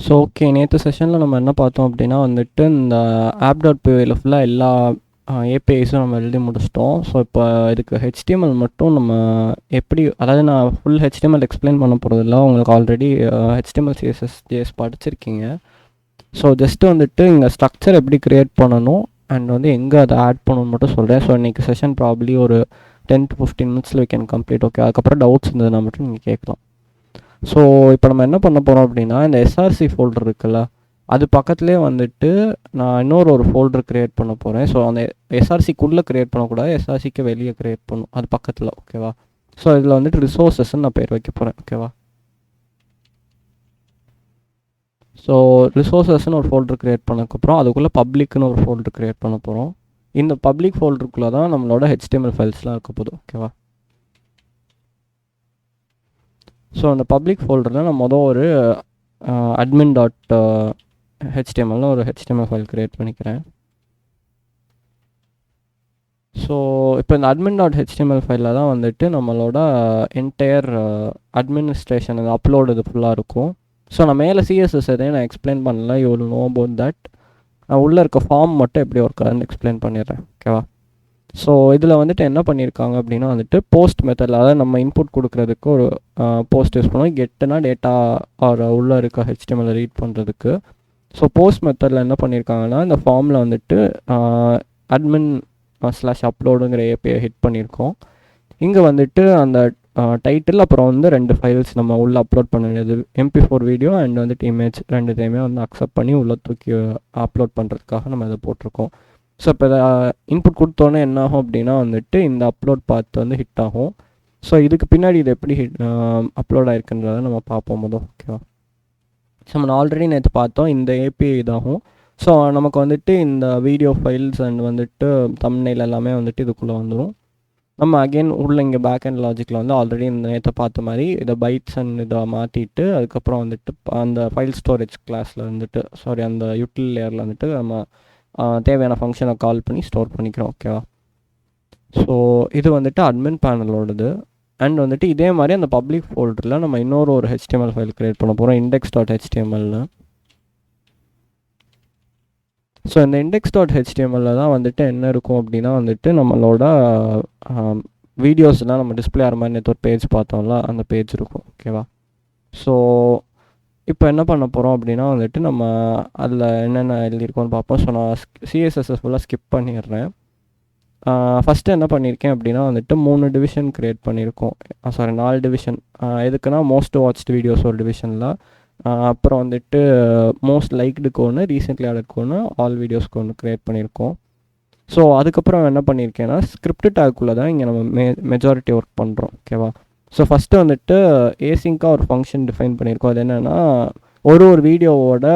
So okay, நேற்று செஷனில் நம்ம என்ன பார்த்தோம் அப்படின்னா வந்துட்டு இந்த ஆப் டாட் பிஒயில் ஃபுல்லாக எல்லா ஏபிஐஸும் நம்ம எழுதி முடிச்சிட்டோம். ஸோ இப்போ இதுக்கு ஹெச்டிஎம்எல் மட்டும் நம்ம எப்படி, அதாவது நான் ஃபுல் ஹெச்டிஎம்எல் எக்ஸ்பிளைன் பண்ண போகிறதில்ல, உங்களுக்கு ஆல்ரெடி ஹெச்டிஎம்எல் சிஎஸ்எஸ் ஜேஎஸ் படிச்சிருக்கீங்க. ஸோ ஜஸ்ட்டு வந்துட்டு இங்கே ஸ்ட்ரக்சர் எப்படி க்ரியேட் பண்ணணும் அண்ட் வந்து எங்கே அதை ஆட் பண்ணணும்னு மட்டும் சொல்கிறேன். ஸோ இன்றைக்கி செஷன் ப்ராப்ளி ஒரு 10 to 15 மினிட்ஸில் we can complete. ஓகே, அதுக்கப்புறம் டவுட்ஸ் இருந்ததுன்னா மட்டும் நீங்கள் கேட்கலாம். ஸோ இப்போ நம்ம என்ன பண்ண போகிறோம் அப்படின்னா, இந்த எஸ்ஆர்சி ஃபோல்டர் இருக்குல்ல, அது பக்கத்துலேயே வந்துட்டு நான் இன்னொரு ஃபோல்டர் க்ரியேட் பண்ண போகிறேன். ஸோ அந்த எஸ்ஆர்சிக்குள்ளே க்ரியேட் பண்ணக்கூடாது, எஸ்ஆர்சிக்கு வெளியே க்ரியேட் பண்ணணும், அது பக்கத்தில். ஓகேவா? ஸோ இதில் வந்துட்டு ரிசோர்ஸஸ்ன்னு நான் பேர் வைக்க போகிறேன். ஓகேவா? ஸோ ரிசோர்ஸஸ்ன்னு ஒரு ஃபோல்டர் க்ரியேட் பண்ணக்கப்புறம் அதுக்குள்ளே பப்ளிக்னு ஒரு ஃபோல்டர் க்ரியேட் பண்ண போகிறோம். இந்த பப்ளிக் ஃபோல்டருக்குள்ளே தான் நம்மளோட ஹெச்டிஎம்எல் ஃபைல்ஸ்லாம் இருக்க போகுது. ஓகேவா? ஸோ அந்த பப்ளிக் ஃபோல்டரில் நான் ஒரு admin டாட் ஹெச்டிஎம்எல்னு ஒரு ஹெச்டிஎம்எல் ஃபைல் க்ரியேட் பண்ணிக்கிறேன். ஸோ இப்போ இந்த admin டாட் ஹெச்டிஎம்எல் ஃபைலில் தான் வந்துட்டு நம்மளோட என்டையர் அட்மினிஸ்ட்ரேஷன், அந்த அப்லோடு இது ஃபுல்லாக இருக்கும். ஸோ நான் மேலே சிஎஸ்எஸ் எதையும் நான் எக்ஸ்பிளைன் பண்ணல, you will know about that. நான் உள்ளே இருக்க ஃபார்ம் மட்டும் எப்படி ஒர்க் ஆகுதுன்னு எக்ஸ்பிளைன் பண்ணிடுறேன். ஓகேவா? ஸோ இதில் வந்துட்டு என்ன பண்ணியிருக்காங்க அப்படின்னா வந்துட்டு போஸ்ட் மெத்தடில், அதாவது நம்ம இன்புட் கொடுக்குறதுக்கு ஒரு போஸ்ட் யூஸ் பண்ணுவோம். கெட்டுனா டேட்டா ஆர் உள்ளே இருக்க ஹெச்டிஎம்எல் ரீட் பண்ணுறதுக்கு. ஸோ போஸ்ட் மெத்தடில் என்ன பண்ணியிருக்காங்கன்னா, இந்த ஃபார்மில் வந்துட்டு அட்மின் /அப்லோடுங்கிற ஏபிஐ ஹிட் பண்ணியிருக்கோம். இங்கே வந்துட்டு அந்த டைட்டில் அப்புறம் வந்து 2 ஃபைல்ஸ் நம்ம உள்ளே அப்லோட் பண்ண வேண்டியது, MP4 வீடியோ அண்ட் வந்துட்டு இமேஜ், ரெண்டுத்தையுமே வந்து அக்செப்ட் பண்ணி உள்ளே தூக்கி அப்லோட் பண்ணுறதுக்காக நம்ம இதை போட்டிருக்கோம். ஸோ இப்போ இதை இன்புட் கொடுத்தோன்னே என்ன ஆகும் அப்படின்னா வந்துட்டு இந்த அப்லோட் பார்த்து வந்து ஹிட் ஆகும். ஸோ இதுக்கு பின்னாடி இது எப்படி அப்லோட் ஆகிருக்குன்றதை நம்ம பார்ப்போம் போதும். ஓகேவா? ஸோ நம்ம ஆல்ரெடி நேற்று பார்த்தோம், இந்த ஏபிஐ இதாகும். ஸோ நமக்கு வந்துட்டு இந்த வீடியோ ஃபைல்ஸ் அண்ட் வந்துட்டு தம்ப்நெயில் எல்லாமே வந்துட்டு இதுக்குள்ளே வந்துடும். நம்ம அகெயின் உள்ள இங்கே பேக் அண்ட் லாஜிக்கில் வந்து ஆல்ரெடி இந்த நேற்று பார்த்த மாதிரி இதை பைட்ஸ் அண்ட் இதை மாற்றிட்டு அதுக்கப்புறம் வந்துட்டு அந்த ஃபைல் ஸ்டோரேஜ் கிளாஸில் வந்துட்டு அந்த யூட்டில் லேயரில் வந்துட்டு நம்ம தேவையான ஃபங்க்ஷனை கால் பண்ணி ஸ்டோர் பண்ணிக்கிறோம். ஓகேவா? ஸோ இது வந்துட்டு அட்மின் பேனலோடது. அண்ட் வந்துட்டு இதே மாதிரி அந்த பப்ளிக் ஃபோல்டரில் நம்ம இன்னொரு ஹெச்டிஎம்எல் ஃபைல் க்ரியேட் பண்ண போகிறோம், index.htmlனு. ஸோ இந்த index.htmlல தான் வந்துட்டு என்ன இருக்கும் அப்படின்னா வந்துட்டு நம்மளோட வீடியோஸ்லாம் நம்ம டிஸ்பிளே ஆகிற மாதிரி நேற்று ஒரு பேஜ் பார்த்தோம்ல, அந்த பேஜ் இருக்கும். ஓகேவா? ஸோ இப்போ என்ன பண்ண போகிறோம் அப்படின்னா வந்துட்டு நம்ம அதில் என்னென்ன எழுதியிருக்கோன்னு பார்ப்போம். ஸோ நான் சிஎஸ்எஸ்எஸ் ஃபுல்லாக ஸ்கிப் பண்ணிடுறேன். ஃபஸ்ட்டு என்ன பண்ணியிருக்கேன் அப்படின்னா வந்துட்டு 3 டிவிஷன் க்ரியேட் பண்ணியிருக்கோம். 4 டிவிஷன். எதுக்குன்னா மோஸ்ட் வாட்ச்டு வீடியோஸ் ஒரு டிவிஷனில், அப்புறம் வந்துட்டு மோஸ்ட் லைக்டுக்கு ஒன்று, ரீசெண்ட்லி ஆடருக்கு ஒன்று, ஆல் வீடியோஸ்க்கு ஒன்று க்ரியேட் பண்ணியிருக்கோம். ஸோ அதுக்கப்புறம் என்ன பண்ணியிருக்கேன்னா ஸ்கிரிப்ட் டேக்குள்ளே தான் இங்கே நம்ம மெஜாரிட்டி ஒர்க் பண்ணுறோம். ஓகேவா? ஸோ ஃபஸ்ட்டு வந்துட்டு ஏசிங்காக ஒரு ஃபங்க்ஷன் டிஃபைன் பண்ணியிருக்கோம். அது என்னென்னா ஒரு வீடியோவோட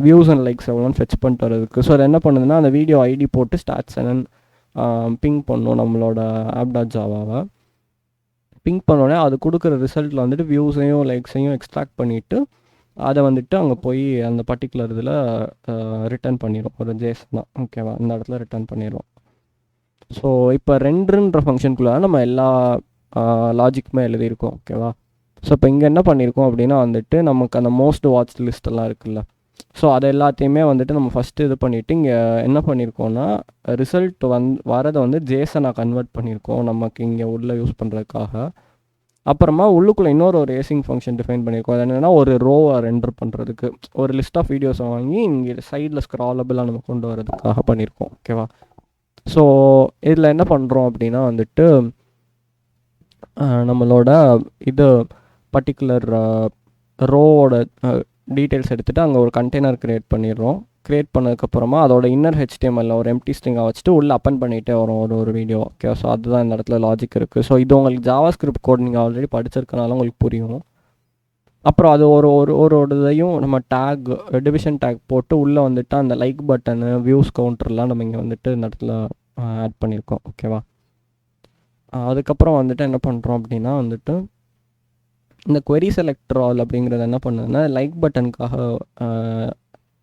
வியூஸ் அண்ட் லைக்ஸ் எவ்வளோன்னு ஃபெச் பண்ணிட்டு வரதுக்கு. ஸோ அது என்ன பண்ணுதுன்னா அந்த வீடியோ ஐடி போட்டு ஸ்டாட்ஸ் என்னன்னு பிங் பண்ணணும் நம்மளோட app.javaவை. பிங் பண்ணோடனே அது கொடுக்குற ரிசல்ட்டில் வந்துட்டு வியூஸையும் லைக்ஸையும் எக்ஸ்ட்ராக்ட் பண்ணிவிட்டு அதை வந்துட்டு அங்கே போய் அந்த பர்டிகுலர் இதில் ரிட்டர்ன் பண்ணிடும், ஒரு ஜேசன் தான். ஓகேவா? இந்த இடத்துல ரிட்டர்ன் பண்ணிடும். ஸோ இப்போ ரெண்டுன்ற ஃபங்க்ஷனுக்குள்ளே நம்ம எல்லா லாஜிக்குமே எழுதியிருக்கோம். ஓகேவா? ஸோ இப்போ இங்கே என்ன பண்ணியிருக்கோம் அப்படின்னா வந்துட்டு நமக்கு அந்த மோஸ்ட் வாட்ச் லிஸ்ட்டெல்லாம் இருக்குல்ல, ஸோ அது எல்லாத்தையுமே வந்துட்டு நம்ம ஃபஸ்ட்டு இது பண்ணிவிட்டு இங்கே என்ன பண்ணியிருக்கோன்னா ரிசல்ட் வரதை வந்து ஜேசனாக கன்வெர்ட் பண்ணியிருக்கோம் நமக்கு இங்கே உள்ளே யூஸ் பண்ணுறதுக்காக. அப்புறமா உள்ளுக்குள்ளே இன்னொரு ஏசிங் ஃபங்க்ஷன் டிஃபைன் பண்ணியிருக்கோம். அது என்னென்னா ஒரு ரோவை ரெண்டர் பண்ணுறதுக்கு, ஒரு லிஸ்ட் ஆஃப் வீடியோஸை வாங்கி இங்கே சைடில் ஸ்க்ராலபிளாக நம்ம கொண்டு வரதுக்காக பண்ணியிருக்கோம். ஓகேவா? ஸோ இதில் என்ன பண்ணுறோம் அப்படின்னா வந்துட்டு நம்மளோட இது பர்டிகுலர் ரோவோட டீட்டெயில்ஸ் எடுத்துகிட்டு அங்கே ஒரு கண்டெய்னர் க்ரியேட் பண்ணிடுறோம். க்ரியேட் பண்ணதுக்கப்புறமா அதோட இன்னர் ஹெச்டிஎம்எல்ல ஒரு எம்டி ஸ்ட்ரிங்காக வச்சுட்டு உள்ளே அப்பன் பண்ணிகிட்டே வரும் ஒரு வீடியோ. ஓகே? ஸோ அதுதான் இந்த இடத்துல லாஜிக் இருக்குது. ஸோ இது உங்களுக்கு ஜாவா ஸ்கிரிப்ட் கோட் நீங்கள் ஆல்ரெடி படிச்சிருக்கனால உங்களுக்கு புரியும். அப்புறம் அது ஒரு இதையும் நம்ம டேக், டிவிஷன் டேக் போட்டு உள்ளே வந்துட்டு அந்த லைக் பட்டனு, வியூஸ் கவுண்டர்லாம் நம்ம இங்கே வந்துட்டு இந்த இடத்துல ஆட் பண்ணியிருக்கோம். ஓகேவா? அதுக்கப்புறம் வந்துட்டு என்ன பண்ணுறோம் அப்படின்னா வந்துட்டு இந்த query selector all அப்படிங்கிறது என்ன பண்ணுதுன்னா லைக் பட்டனுக்காக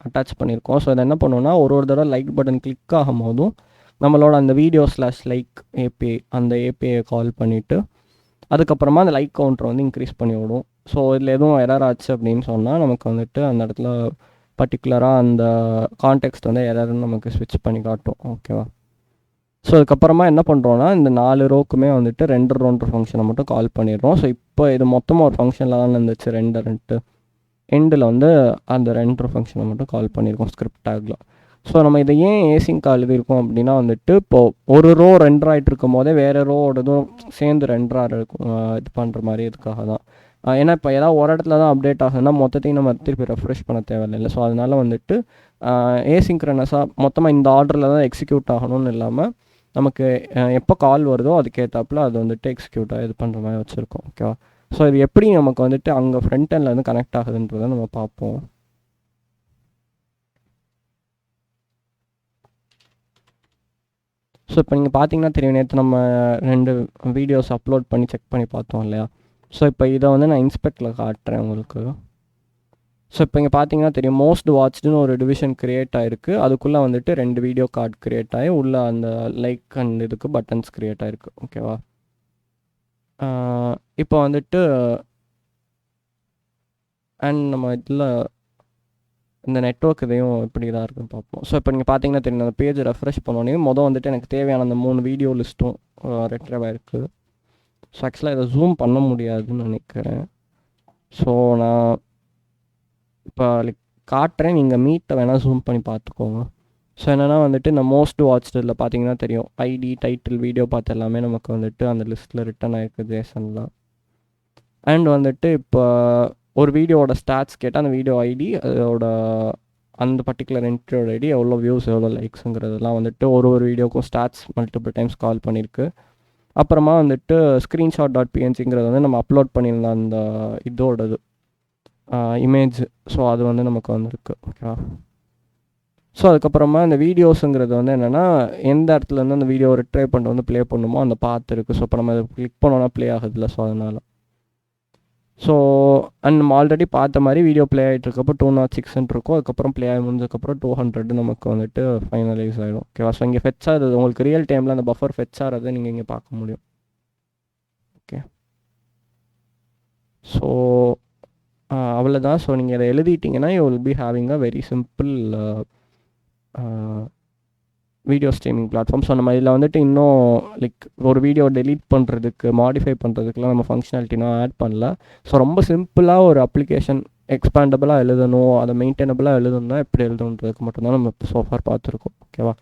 அட்டாச் பண்ணியிருக்கோம். ஸோ அதை என்ன பண்ணுவோன்னா ஒரு தடவை லைக் பட்டன் கிளிக் ஆகும் போதும் நம்மளோட அந்த வீடியோ /லைக் ஏபிஐ அந்த ஏபிஐயை கால் பண்ணிவிட்டு அதுக்கப்புறமா அந்த லைக் கவுண்டர் வந்து இன்க்ரீஸ் பண்ணி விடும். ஸோ இதில் எதுவும் எரர் ஆச்சு அப்படின்னு சொன்னால் நமக்கு வந்துட்டு அந்த இடத்துல பர்டிகுலராக அந்த கான்டெக்ஸ்ட் வந்து எரர்னு நமக்கு ஸ்விட்ச் பண்ணி காட்டும். ஓகேவா? ஸோ அதுக்கப்புறமா என்ன பண்ணுறோன்னா இந்த 4 ரோக்குமே வந்துட்டு ரெண்டர் ஃபங்க்ஷனை மட்டும் கால் பண்ணிடுறோம். ஸோ இப்போ இது மொத்தமாக ஒரு ஃபங்க்ஷனில் தான் இருந்துச்சு ரெண்டர்ன்ட்டு. எண்டில் வந்து அந்த ரெண்டர் ஃபங்க்ஷனை மட்டும் கால் பண்ணியிருக்கோம் ஸ்கிரிப்ட் டேக்கில். ஸோ நம்ம இதை ஏன் ஏசிங் கால் எழுதியிருக்கோம் அப்படின்னா வந்துட்டு இப்போது ஒரு ரோ ரெண்டர் ஆகிட்டு இருக்கும் போதே வேறு ரோவோடதும் சேர்ந்து ரெண்டராக இருக்கும் இது பண்ணுற மாதிரி இதுக்காக தான். ஏன்னா இப்போ ஏதாவது ஒரு இடத்துல தான் அப்டேட் ஆகுதுன்னா மொத்தத்தையும் நம்ம திருப்பி ரெஃப்ரெஷ் பண்ண தேவையில்லை. ஸோ அதனால் வந்துட்டு ஏசிங்க்ரனஸாக மொத்தமாக இந்த ஆர்டரில் தான் எக்ஸிக்யூட் ஆகணும்னு இல்லாமல் நமக்கு எப்போ கால் வருதோ அதுக்கேற்றாப்புல அது வந்துட்டு எக்ஸிக்யூட்டாக இது பண்ணுற மாதிரி வச்சுருக்கோம். ஓகேவா? ஸோ இது எப்படி நமக்கு வந்துட்டு அங்கே ஃப்ரண்ட் எண்டில் வந்து கனெக்ட் ஆகுதுன்றதை நம்ம பார்ப்போம். ஸோ இப்போ நீங்கள் பார்த்தீங்கன்னா தெரியும், நேற்று நம்ம 2 வீடியோஸ் அப்லோட் பண்ணி செக் பண்ணி பார்த்தோம் இல்லையா? ஸோ இப்போ இதை வந்து நான் இன்ஸ்பெக்டில் காட்டுறேன் உங்களுக்கு. ஸோ இப்போ இங்கே பார்த்தீங்கன்னா தெரியும், மோஸ்ட் வாட்ச்டுன்னு ஒரு டிவிஷன் க்ரியேட் ஆகிருக்கு. அதுக்குள்ளே வந்துட்டு 2 வீடியோ கார்டு க்ரியேட் ஆகி உள்ள அந்த லைக் அண்ட் இதுக்கு பட்டன்ஸ் க்ரியேட் ஆகிருக்கு. ஓகேவா? இப்போ வந்துட்டு அண்ட் நம்ம இதில் இந்த நெட்ஒர்க் இதையும் இப்படி தான் இருக்குன்னு பார்ப்போம். ஸோ இப்போ நீங்கள் பார்த்தீங்கன்னா தெரியும், அந்த பேஜை ரெஃப்ரெஷ் பண்ணோன்னே வந்துட்டு எனக்கு தேவையான அந்த 3 வீடியோ லிஸ்ட்டும் ரெட்ரைவ் ஆகிருக்கு. ஸோ ஆக்சுவலாக இதை ஜூம் பண்ண முடியாதுன்னு நினைக்கிறேன். ஸோ நான் இப்போ லைக் காட்டுறேன், நீங்கள் மீட்டை வேணால் ஜூம் பண்ணி பார்த்துக்கோங்க. ஸோ என்னென்னா வந்துட்டு இந்த மோஸ்ட் வாட்ச்டில் பார்த்தீங்கன்னா தெரியும், ஐடி, டைட்டில், வீடியோ பார்த்து எல்லாமே நமக்கு வந்துட்டு அந்த லிஸ்ட்டில் ரிட்டன் ஆகிருக்கு ஜேசன்லாம். அண்ட் வந்துட்டு இப்போ ஒரு வீடியோவோட ஸ்டாட்ஸ் கேட்டால் அந்த வீடியோ ஐடி, அதோட அந்த பர்டிகுலர் என்ட்ரியோட ஐடி, எவ்வளோ வியூஸ், எவ்வளோ லைக்ஸுங்கிறதுலாம் வந்துட்டு ஒரு வீடியோக்கும் ஸ்டாட்ஸ் மல்டிபிள் டைம்ஸ் கால் பண்ணியிருக்கு. அப்புறமா வந்துட்டு screenshot.png வந்து நம்ம அப்லோட் பண்ணியிருந்த அந்த இதோடது இமேஜ். ஸோ அது வந்து நமக்கு வந்துருக்கு. ஓகேவா? ஸோ அதுக்கப்புறமா இந்த வீடியோஸுங்கிறது வந்து என்னென்னா எந்த இடத்துலேருந்து அந்த வீடியோ ரிட்ரைவ் பண்ணிட்டு வந்து ப்ளே பண்ணுமோ அந்த பாத்து இருக்குது. ஸோ இப்போ நம்ம அதை கிளிக் பண்ணோன்னா ப்ளே ஆகுதுல்ல, ஸோ அதனால். ஸோ அண்ட் நம்ம ஆல்ரெடி பார்த்த மாதிரி வீடியோ ப்ளே ஆகிட்டு இருக்கப்போ 206 இருக்கும். அதுக்கப்புறம் ப்ளே ஆகி முடிஞ்சதுக்கப்புறம் 200 நமக்கு வந்துட்டு ஃபைனலைஸ் ஆகிடும். ஓகேவா? ஸோ இங்கே ஃபெட்ச் ஆகுது உங்களுக்கு ரியல் டைமில் அந்த பஃபர் ஃபெட்ச் ஆகிறத நீங்கள் இங்கே பார்க்க முடியும். ஓகே, ஸோ அவ்வளோதான். ஸோ நீங்கள் இதை எழுதிட்டிங்கன்னா you will be having a very simple video streaming platform. So நம்ம இதில் வந்துட்டு இன்னும் லைக் ஒரு வீடியோ டெலீட் பண்ணுறதுக்கு, மாடிஃபை பண்ணுறதுக்குலாம் நம்ம ஃபங்க்ஷனாலிட்டினா ஆட் பண்ணல. ஸோ ரொம்ப சிம்பிளாக ஒரு அப்ளிகேஷன் எக்ஸ்பேண்டபிளாக எழுதணும், அதை மெயின்டைனபிளாக எழுதணும்னா எப்படி எழுதணுன்றதுக்கு மட்டும்தான் நம்ம இப்போ சோஃபார் பார்த்துருக்கோம். ஓகேவா?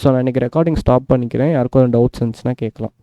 ஸோ நான் இன்றைக்கி ரெக்கார்டிங் ஸ்டாப் பண்ணிக்கிறேன். யாருக்கும் டவுட்ஸ் இருந்துச்சுன்னா கேட்கலாம்.